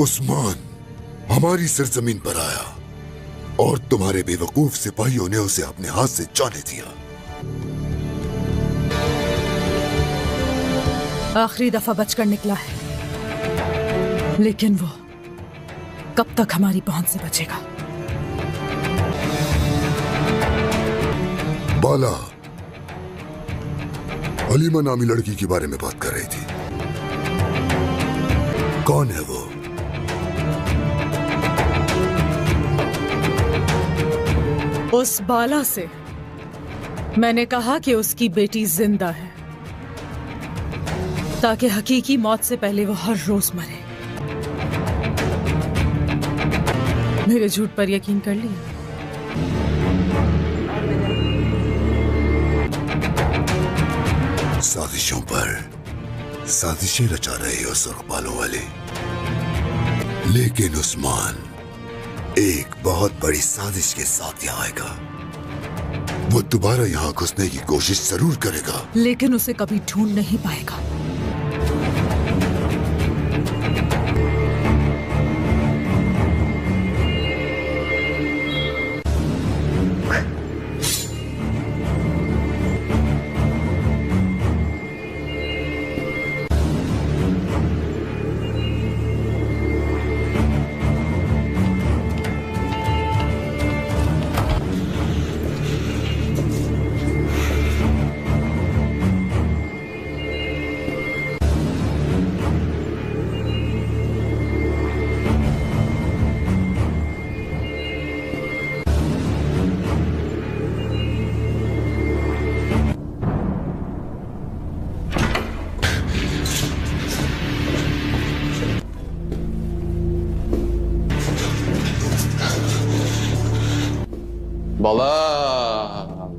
उस्मान हमारी सरजमीन पर आया और तुम्हारे बेवकूफ सिपाहियों ने उसे अपने हाथ से जाने दिया। आखिरी दफा बचकर निकला है, लेकिन वो कब तक हमारी पहुंच से बचेगा? बाला हलीमा नामी लड़की के बारे में बात कर रही थी। कौन है वो? उस बाला से मैंने कहा कि उसकी बेटी जिंदा है, ताकि हकीकी मौत से पहले वो हर रोज मरे। मेरे झूठ पर यकीन कर लिया। साजिशों पर साजिशें रचा रहे हो सुर्ख बालों वाले, लेकिन उस्मान एक बहुत बड़ी साजिश के साथ यहाँ आएगा। वो दोबारा यहाँ घुसने की कोशिश जरूर करेगा, लेकिन उसे कभी ढूंढ नहीं पाएगा।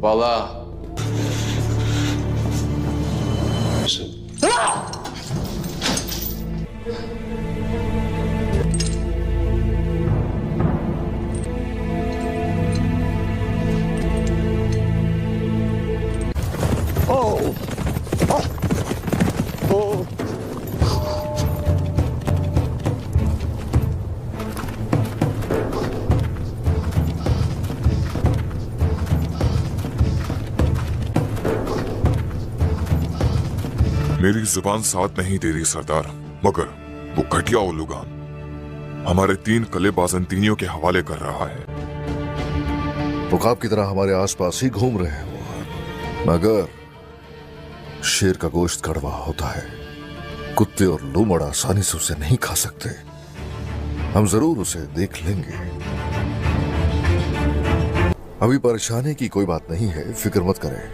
बाला मेरी जुबान साथ नहीं दे रही सरदार, मगर वो घटिया उलूगान हमारे 3 कले बाजंतीनियों के हवाले कर रहा है। उकाब की तरह हमारे आसपास ही घूम रहे हैं वो, मगर शेर का गोश्त कड़वा होता है। कुत्ते और लूमड़ आसानी से उसे नहीं खा सकते। हम जरूर उसे देख लेंगे। अभी परेशानी की कोई बात नहीं है, फिक्र मत करें।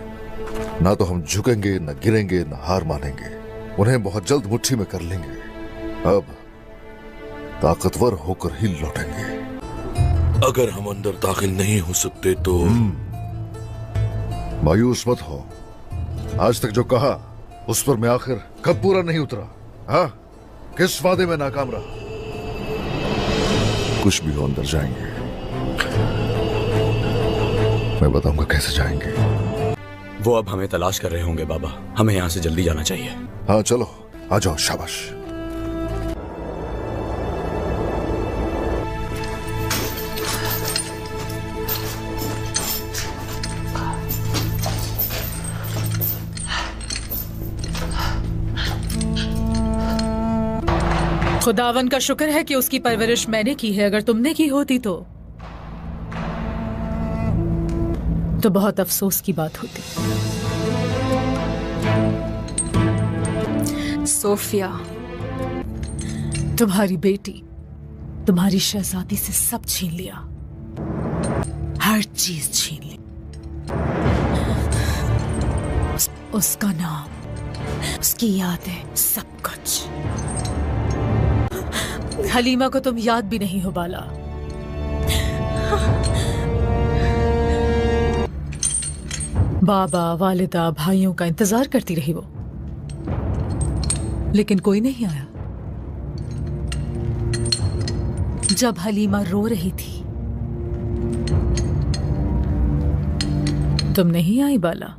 ना तो हम झुकेंगे, न गिरेंगे, न हार मानेंगे। उन्हें बहुत जल्द मुट्ठी में कर लेंगे। अब ताकतवर होकर ही लौटेंगे। अगर हम अंदर दाखिल नहीं हो सकते तो मायूस मत हो। आज तक जो कहा उस पर मैं आखिर कब पूरा नहीं उतरा? हाँ, किस वादे में नाकाम रहा? कुछ भी हो, अंदर जाएंगे। मैं बताऊंगा कैसे जाएंगे। वो अब हमें तलाश कर रहे होंगे बाबा, हमें यहाँ से जल्दी जाना चाहिए। हाँ चलो, आ जाओ, शाबाश। खुदावन का शुक्र है कि उसकी परवरिश मैंने की है। अगर तुमने की होती तो बहुत अफसोस की बात होती। सोफिया, तुम्हारी बेटी तुम्हारी शहजादी से सब छीन लिया, हर चीज छीन ली। उसका नाम, उसकी यादें, सब कुछ। हलीमा को तुम याद भी नहीं हो बाला। बाबा, वालिदा, भाइयों का इंतजार करती रही वो, लेकिन कोई नहीं आया। जब हलीमा रो रही थी तुम नहीं आई बाला।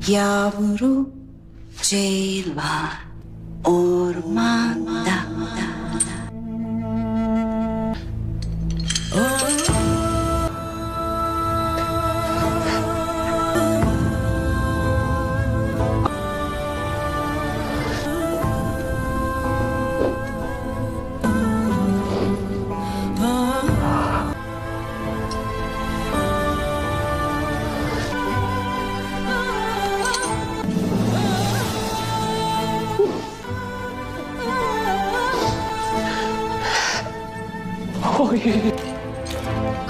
Yavru ceylan ormanda.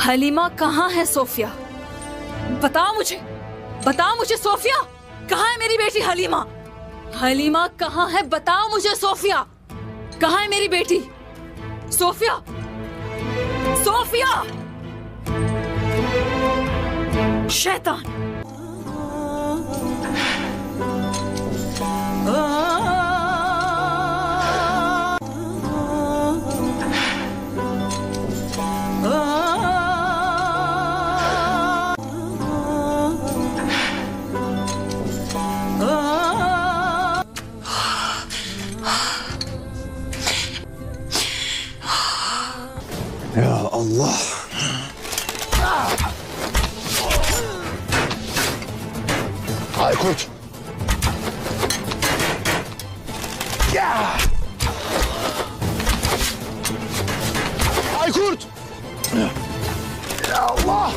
हलीमा कहाँ है सोफिया? बताओ मुझे सोफिया, कहाँ है मेरी बेटी हलीमा? हलीमा कहाँ है? बताओ मुझे सोफिया, कहाँ है मेरी बेटी? Sophia, Sophia! शैतान! या अल्लाह, Aykut! Ya! Aykut! Ya Allah!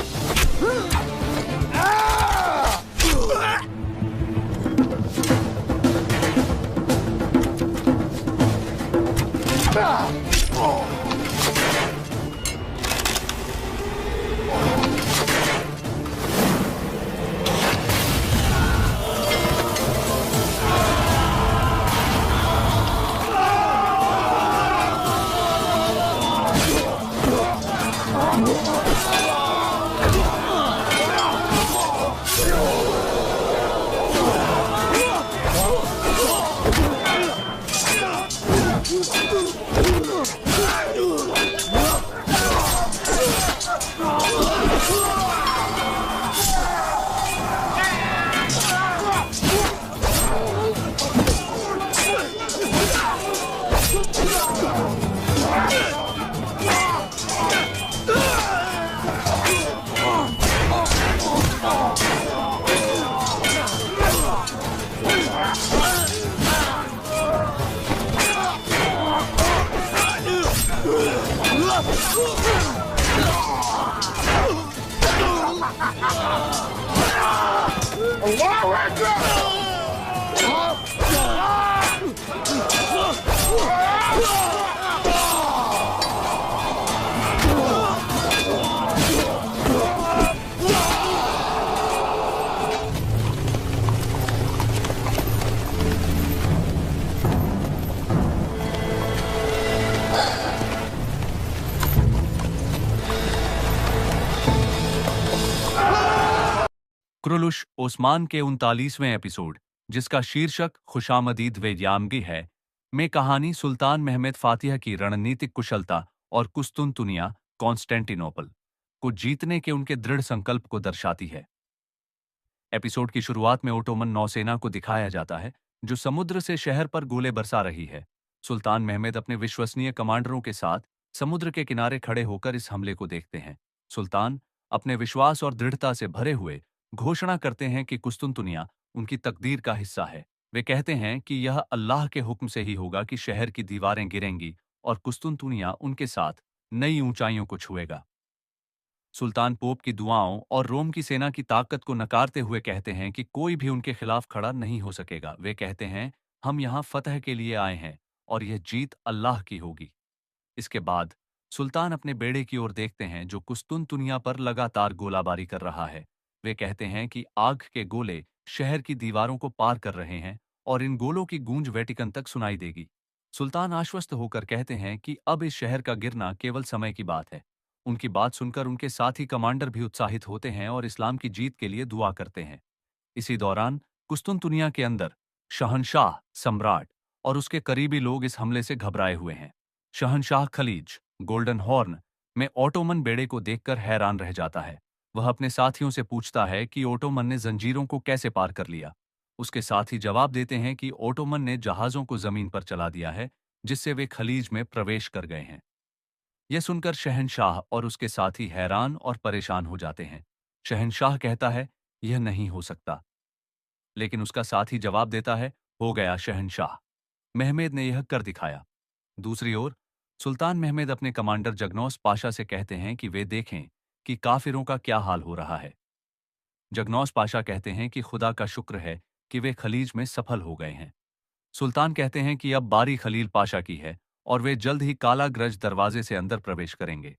कुरलुश Osman के 39वें एपिसोड, जिसका शीर्षक खुशामदीद वे यामगी है, में कहानी सुल्तान महमद फातिह की रणनीतिक कुशलता और कुस्तुनतुनिया कॉन्स्टेंटिनोपल को जीतने के उनके दृढ़ संकल्प को दर्शाती है। एपिसोड की शुरुआत में ओटोमन नौसेना को दिखाया जाता है, जो समुद्र से शहर पर गोले बरसा रही है। सुल्तान महमद अपने विश्वसनीय कमांडरों के साथ समुद्र के किनारे खड़े होकर इस हमले को देखते हैं। सुल्तान अपने विश्वास और दृढ़ता से भरे हुए घोषणा करते हैं कि कुस्तुनतुनिया उनकी तकदीर का हिस्सा है। वे कहते हैं कि यह अल्लाह के हुक्म से ही होगा कि शहर की दीवारें गिरेंगी और कुस्तुनतुनिया उनके साथ नई ऊंचाइयों को छुएगा। सुल्तान पोप की दुआओं और रोम की सेना की ताकत को नकारते हुए कहते हैं कि कोई भी उनके खिलाफ खड़ा नहीं हो सकेगा। वे कहते हैं, हम यहाँ फतह के लिए आए हैं और यह जीत अल्लाह की होगी। इसके बाद सुल्तान अपने बेड़े की ओर देखते हैं, जो कुस्तुनतुनिया पर लगातार गोलाबारी कर रहा है। वे कहते हैं कि आग के गोले शहर की दीवारों को पार कर रहे हैं और इन गोलों की गूंज वेटिकन तक सुनाई देगी। सुल्तान आश्वस्त होकर कहते हैं कि अब इस शहर का गिरना केवल समय की बात है। उनकी बात सुनकर उनके साथी कमांडर भी उत्साहित होते हैं और इस्लाम की जीत के लिए दुआ करते हैं। इसी दौरान कुस्तुनतुनिया के अंदर शहंशाह, सम्राट और उसके करीबी लोग इस हमले से घबराए हुए हैं। शहंशाह खलीज गोल्डन हॉर्न में ऑटोमन बेड़े को देखकर हैरान रह जाता है। वह अपने साथियों से पूछता है कि ओटोमन ने जंजीरों को कैसे पार कर लिया। उसके साथी जवाब देते हैं कि ओटोमन ने जहाजों को जमीन पर चला दिया है, जिससे वे खलीज में प्रवेश कर गए हैं। यह सुनकर शहंशाह और उसके साथी हैरान और परेशान हो जाते हैं। शहंशाह कहता है, यह नहीं हो सकता। लेकिन उसका साथी जवाब देता है, हो गया शहंशाह, महमेद ने यह कर दिखाया। दूसरी ओर सुल्तान महमेद अपने कमांडर जगनौस पाशा से कहते हैं कि वे देखें कि काफिरों का क्या हाल हो रहा है। जगनौस पाशा कहते हैं कि खुदा का शुक्र है कि वे खलीज में सफल हो गए हैं। सुल्तान कहते हैं कि अब बारी खलील पाशा की है और वे जल्द ही काला ग्रज दरवाजे से अंदर प्रवेश करेंगे।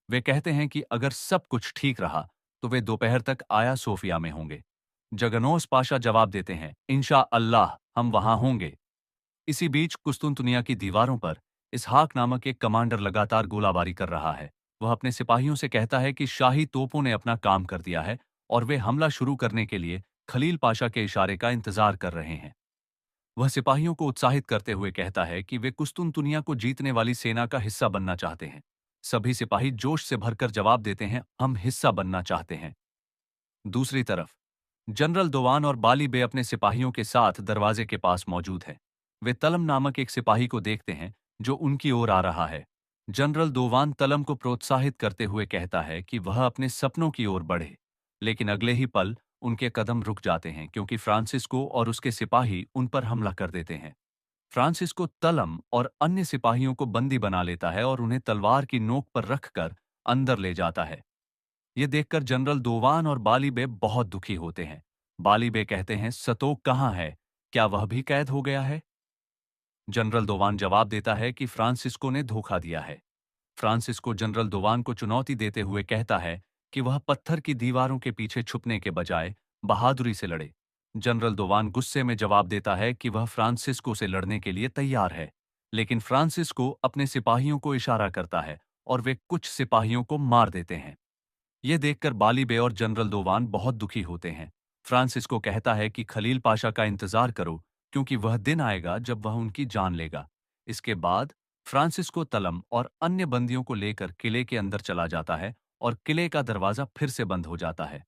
वे कहते हैं कि अगर सब कुछ ठीक रहा तो वे दोपहर तक आया सोफिया में होंगे। जगनौस पाशा जवाब देते हैं, इंशा अल्लाह हम वहां होंगे। इसी बीच कुस्तुनतुनिया की दीवारों पर इसहाक नामक एक कमांडर लगातार गोलाबारी कर रहा है। वह अपने सिपाहियों से कहता है कि शाही तोपों ने अपना काम कर दिया है और वे हमला शुरू करने के लिए खलील पाशा के इशारे का इंतजार कर रहे हैं। वह सिपाहियों को उत्साहित करते हुए कहता है कि वे कुस्तुनतुनिया को जीतने वाली सेना का हिस्सा बनना चाहते हैं। सभी सिपाही जोश से भरकर जवाब देते हैं, हम हिस्सा बनना चाहते हैं। दूसरी तरफ जनरल दोवान और बाली बे अपने सिपाहियों के साथ दरवाजे के पास मौजूद हैं। वे तलम नामक एक सिपाही को देखते हैं जो उनकी ओर आ रहा है। जनरल दोवान तलम को प्रोत्साहित करते हुए कहता है कि वह अपने सपनों की ओर बढ़े, लेकिन अगले ही पल उनके कदम रुक जाते हैं क्योंकि फ्रांसिस्को और उसके सिपाही उन पर हमला कर देते हैं। फ्रांसिस्को तलम और अन्य सिपाहियों को बंदी बना लेता है और उन्हें तलवार की नोक पर रखकर अंदर ले जाता है। यह देखकर जनरल दोवान और बाली बे बहुत दुखी होते हैं। बाली बे कहते हैं, सतोक कहाँ है? क्या वह भी कैद हो गया है? जनरल दोवान जवाब देता है कि फ्रांसिस्को ने धोखा दिया है। फ्रांसिस्को जनरल दोवान को चुनौती देते हुए कहता है कि वह पत्थर की दीवारों के पीछे छुपने के बजाय बहादुरी से लड़े। जनरल दोवान गुस्से में जवाब देता है कि वह फ्रांसिस्को से लड़ने के लिए तैयार है, लेकिन फ्रांसिस्को अपने सिपाहियों को इशारा करता है और वे कुछ सिपाहियों को मार देते हैं। यह देखकर बाली बे और जनरल दोवान बहुत दुखी होते हैं। फ्रांसिस्को कहता है कि खलील पाशा का इंतजार करो क्योंकि वह दिन आएगा जब वह उनकी जान लेगा। इसके बाद फ्रांसिस्को तलम और अन्य बंदियों को लेकर किले के अंदर चला जाता है और किले का दरवाजा फिर से बंद हो जाता है।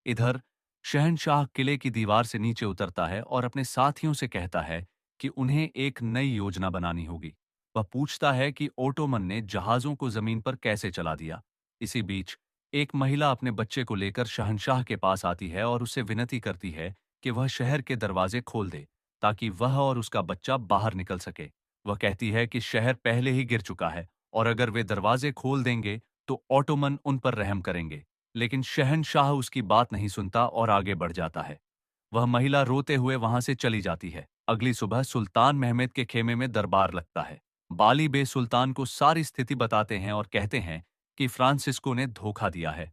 इधर शहंशाह किले की दीवार से नीचे उतरता है और अपने साथियों से कहता है कि उन्हें एक नई योजना बनानी होगी। वह पूछता है कि ओटोमन ने जहाजों को जमीन पर कैसे चला दिया। इसी बीच एक महिला अपने बच्चे को लेकर शहंशाह के पास आती है और उससे विनती करती है कि वह शहर के दरवाजे खोल दे ताकि वह और उसका बच्चा बाहर निकल सके। वह कहती है कि शहर पहले ही गिर चुका है और अगर वे दरवाजे खोल देंगे तो ओटोमन उन पर रहम करेंगे। लेकिन शहंशाह उसकी बात नहीं सुनता और आगे बढ़ जाता है। वह महिला रोते हुए वहां से चली जाती है। अगली सुबह सुल्तान महमेद के खेमे में दरबार लगता है। बाली बे सुल्तान को सारी स्थिति बताते हैं और कहते हैं कि फ्रांसिस्को ने धोखा दिया है।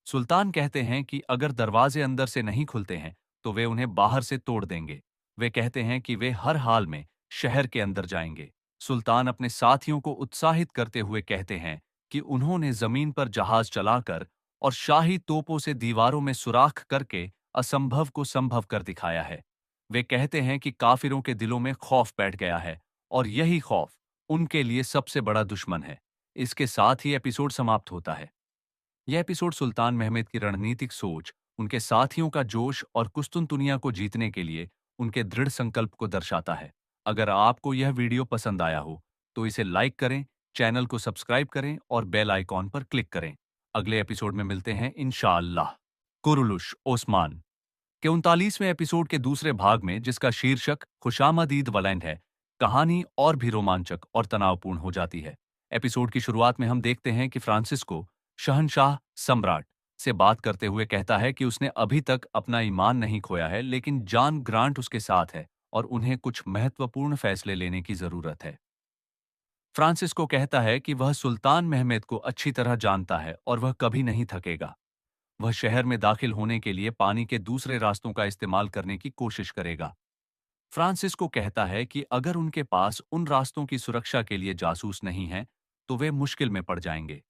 सुल्तान कहते हैं कि अगर दरवाजे अंदर से नहीं खुलते हैं तो वे उन्हें बाहर से तोड़ देंगे। वे कहते हैं कि वे हर हाल में शहर के अंदर जाएंगे। सुल्तान अपने साथियों को उत्साहित करते हुए कहते हैं कि उन्होंने जमीन पर जहाज चलाकर और शाही तोपों से दीवारों में सुराख करके असंभव को संभव कर दिखाया है। वे कहते हैं कि काफिरों के दिलों में खौफ बैठ गया है और यही खौफ उनके लिए सबसे बड़ा दुश्मन है। इसके साथ ही एपिसोड समाप्त होता है। यह एपिसोड सुल्तान महमेद की रणनीतिक सोच, उनके साथियों का जोश और कुस्तुनतुनिया को जीतने के लिए उनके दृढ़ संकल्प को दर्शाता है। अगर आपको यह वीडियो पसंद आया हो तो इसे लाइक करें, चैनल को सब्सक्राइब करें और बेल आइकॉन पर क्लिक करें। अगले एपिसोड में मिलते हैं इंशाअल्लाह। कुरुलुश ओस्मान के 39वें एपिसोड के दूसरे भाग में, जिसका शीर्षक खुशामदीद वलैंड है, कहानी और भी रोमांचक और तनावपूर्ण हो जाती है। एपिसोड की शुरुआत में हम देखते हैं कि फ्रांसिस्को शहंशाह सम्राट से बात करते हुए कहता है कि उसने अभी तक अपना ईमान नहीं खोया है, लेकिन जॉन ग्रांट उसके साथ है और उन्हें कुछ महत्वपूर्ण फैसले लेने की जरूरत है। फ्रांसिस्को कहता है कि वह सुल्तान महमेद को अच्छी तरह जानता है और वह कभी नहीं थकेगा। वह शहर में दाखिल होने के लिए पानी के दूसरे रास्तों का इस्तेमाल करने की कोशिश करेगा। फ्रांसिस्को कहता है कि अगर उनके पास उन रास्तों की सुरक्षा के लिए जासूस नहीं है तो वे मुश्किल में पड़ जाएंगे।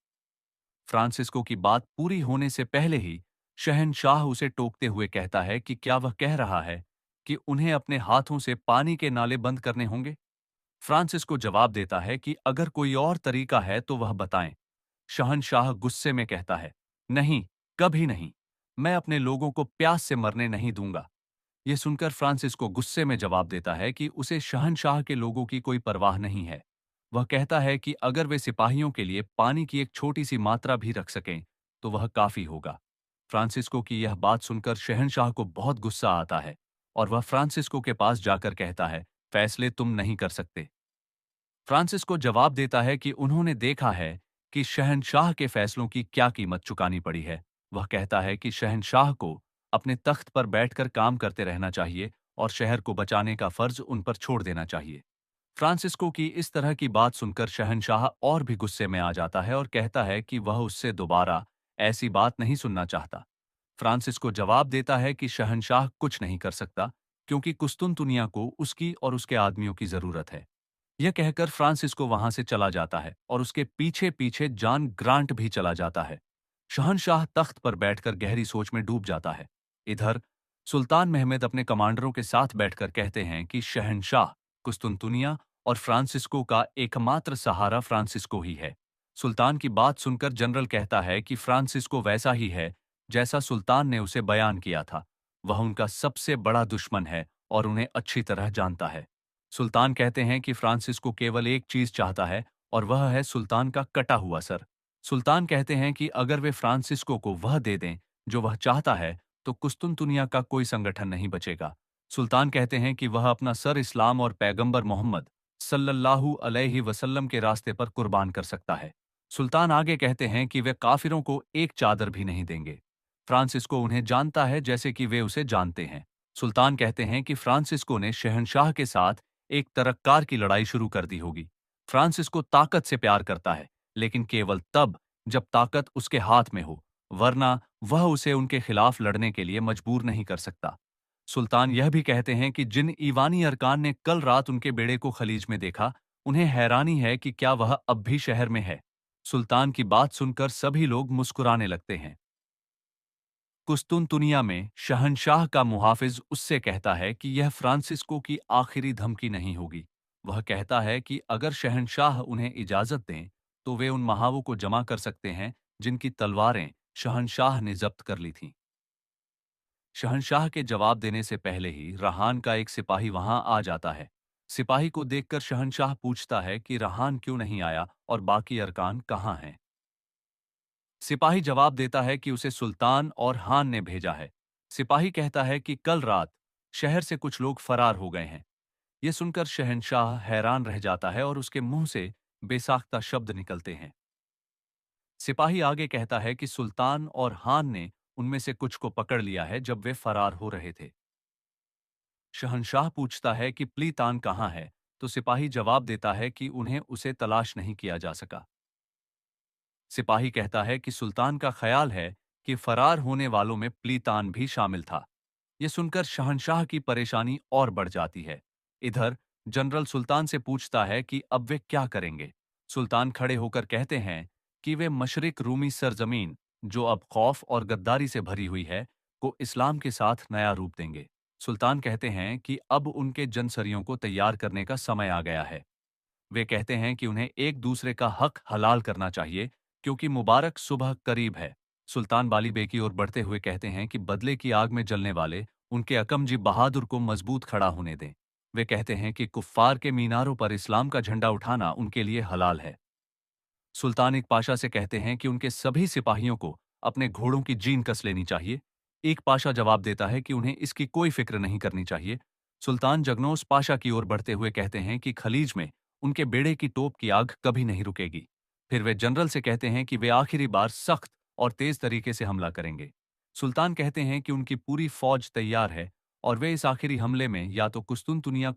फ्रांसिस्को की बात पूरी होने से पहले ही शहंशाह उसे टोकते हुए कहता है कि क्या वह कह रहा है कि उन्हें अपने हाथों से पानी के नाले बंद करने होंगे। फ्रांसिस्को जवाब देता है कि अगर कोई और तरीका है तो वह बताएं। शहंशाह गुस्से में कहता है, नहीं, कभी नहीं। मैं अपने लोगों को प्यास से मरने नहीं दूंगा। यह सुनकर फ्रांसिस्को गुस्से में जवाब देता है कि उसे शहंशाह के लोगों की कोई परवाह नहीं है। वह कहता है कि अगर वे सिपाहियों के लिए पानी की एक छोटी सी मात्रा भी रख सकें तो वह काफी होगा। फ्रांसिस्को की यह बात सुनकर शहंशाह को बहुत गुस्सा आता है और वह फ्रांसिस्को के पास जाकर कहता है, फैसले तुम नहीं कर सकते। फ्रांसिस्को जवाब देता है कि उन्होंने देखा है कि शहंशाह के फैसलों की क्या कीमत चुकानी पड़ी है। वह कहता है कि शहंशाह को अपने तख्त पर बैठकर काम करते रहना चाहिए और शहर को बचाने का फर्ज उन पर छोड़ देना चाहिए। फ्रांसिस्को की इस तरह की बात सुनकर शहंशाह और भी गुस्से में आ जाता है और कहता है कि वह उससे दोबारा ऐसी बात नहीं सुनना चाहता। फ्रांसिस्को जवाब देता है कि शहंशाह कुछ नहीं कर सकता क्योंकि कुस्तुनतुनिया को उसकी और उसके आदमियों की जरूरत है। यह कहकर फ्रांसिस्को वहां से चला जाता है और उसके पीछे पीछे जॉन ग्रांट भी चला जाता है। शहंशाह तख्त पर बैठकर गहरी सोच में डूब जाता है। इधर सुल्तान महमद अपने कमांडरों के साथ बैठकर कहते हैं कि शहंशाह, कुस्तुनतुनिया और फ्रांसिस्को का एकमात्र सहारा फ्रांसिस्को ही है। सुल्तान की बात सुनकर जनरल कहता है कि फ्रांसिस्को वैसा ही है जैसा सुल्तान ने उसे बयान किया था। वह उनका सबसे बड़ा दुश्मन है और उन्हें अच्छी तरह जानता है। सुल्तान कहते हैं कि फ्रांसिस्को केवल एक चीज चाहता है और वह है सुल्तान का कटा हुआ सर। सुल्तान कहते हैं कि अगर वे फ्रांसिस्को को वह दे दें जो वह चाहता है तो कुस्तुनतुनिया का कोई संगठन नहीं बचेगा। सुल्तान कहते हैं कि वह अपना सर इस्लाम और पैगंबर मोहम्मद सल्लल्लाहु अलैहि वसल्लम के रास्ते पर कुर्बान कर सकता है। सुल्तान आगे कहते हैं कि वे काफिरों को एक चादर भी नहीं देंगे। फ्रांसिस्को उन्हें जानता है जैसे कि वे उसे जानते हैं। सुल्तान कहते हैं कि फ्रांसिस्को ने शहंशाह के साथ एक तरक्कार की लड़ाई शुरू कर दी होगी। फ्रांसिस्को ताकत से प्यार करता है, लेकिन केवल तब जब ताकत उसके हाथ में हो, वरना वह उसे उनके खिलाफ लड़ने के लिए मजबूर नहीं कर सकता। सुल्तान यह भी कहते हैं कि जिन ईवानी अरकान ने कल रात उनके बेड़े को खलीज में देखा, उन्हें हैरानी है कि क्या वह अब भी शहर में है। सुल्तान की बात सुनकर सभी लोग मुस्कुराने लगते हैं। कुस्तुनतुनिया में शहंशाह का मुहाफिज उससे कहता है कि यह फ्रांसिस्को की आखिरी धमकी नहीं होगी। वह कहता है कि अगर शहंशाह उन्हें इजाजत दें तो वे उन महावों को जमा कर सकते हैं जिनकी तलवारें शहंशाह ने जब्त कर ली थीं। शहंशाह के जवाब देने से पहले ही रहान का एक सिपाही वहां आ जाता है। सिपाही को देखकर शहंशाह पूछता है कि रहान क्यों नहीं आया और बाकी अरकान कहाँ हैं। सिपाही जवाब देता है कि उसे सुल्तान और हान ने भेजा है। सिपाही कहता है कि कल रात शहर से कुछ लोग फरार हो गए हैं। यह सुनकर शहंशाह हैरान रह जाता है और उसके मुंह से बेसाख्ता शब्द निकलते हैं। सिपाही आगे कहता है कि सुल्तान और हान ने उनमें से कुछ को पकड़ लिया है जब वे फरार हो रहे थे। शहंशाह पूछता है कि प्लीतान कहाँ है, तो सिपाही जवाब देता है कि उन्हें उसे तलाश नहीं किया जा सका। सिपाही कहता है कि सुल्तान का ख्याल है कि फरार होने वालों में प्लीतान भी शामिल था। यह सुनकर शहंशाह की परेशानी और बढ़ जाती है। इधर जनरल सुल्तान से पूछता है कि अब वे क्या करेंगे। सुल्तान खड़े होकर कहते हैं कि वे मशरिक रूमी सरजमीन, जो अब खौफ और गद्दारी से भरी हुई है, को इस्लाम के साथ नया रूप देंगे। सुल्तान कहते हैं कि अब उनके जनसरियों को तैयार करने का समय आ गया है। वे कहते हैं कि उन्हें एक दूसरे का हक हलाल करना चाहिए क्योंकि मुबारक सुबह करीब है। सुल्तान बाली बे की ओर बढ़ते हुए कहते हैं कि बदले की आग में जलने वाले उनके अकमजी बहादुर को मजबूत खड़ा होने दें। वे कहते हैं कि कुफ्फार के मीनारों पर इस्लाम का झंडा उठाना उनके लिए हलाल है। सुल्तान एक पाशा से कहते हैं कि उनके सभी सिपाहियों को अपने घोड़ों की जीन कस लेनी चाहिए। एक पाशा जवाब देता है कि उन्हें इसकी कोई फिक्र नहीं करनी चाहिए। सुल्तान जगनोस पाशा की ओर बढ़ते हुए कहते हैं कि खलीज में उनके बेड़े की तोप की आग कभी नहीं रुकेगी। फिर वे जनरल से कहते हैं कि वे आखिरी बार सख्त और तेज तरीके से हमला करेंगे। सुल्तान कहते हैं कि उनकी पूरी फौज तैयार है और वे इस आखिरी हमले में या तो कुस्तुनतुनिया